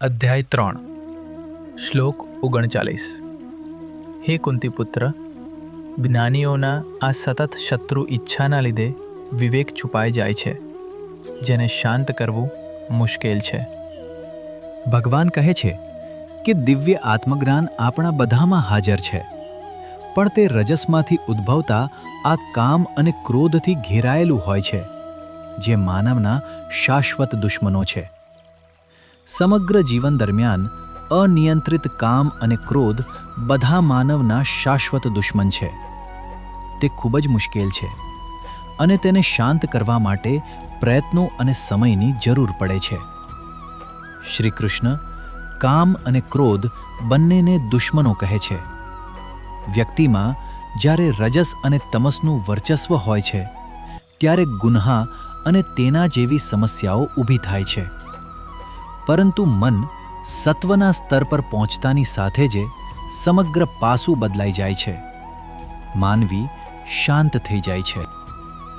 અધ્યાય 3 શ્લોક 39 હે કુંતીપુત્ર, જ્ઞાનીઓના આ સતત શત્રુ ઈચ્છાના લીધે વિવેક છુપાઈ જાય છે, જેને શાંત કરવું મુશ્કેલ છે. ભગવાન કહે છે કે દિવ્ય આત્મજ્ઞાન આપણા બધામાં હાજર છે, પણ તે રજસમાંથી ઉદ્ભવતા આ કામ અને ક્રોધથી ઘેરાયેલું હોય છે, જે માનવના શાશ્વત દુશ્મનો છે. સમગ્ર જીવન દરમિયાન અનિયંત્રિત કામ અને ક્રોધ બધા માનવના શાશ્વત દુશ્મન છે. તે ખૂબ જ મુશ્કેલ છે અને તેને શાંત કરવા માટે પ્રયત્નો અને સમયની જરૂર પડે છે. શ્રી કૃષ્ણ કામ અને ક્રોધ બંનેને દુશ્મનો કહે છે. વ્યક્તિમાં જ્યારે રજસ અને તમસનું વર્ચસ્વ હોય છે, ત્યારે ગુન્હા અને તેના જેવી સમસ્યાઓ ઊભી થાય છે. પરંતુ મન સત્વના સ્તર પર પહોંચતાની સાથે જ સમગ્ર પાસું બદલાઈ જાય છે. માનવી શાંત થઈ જાય છે.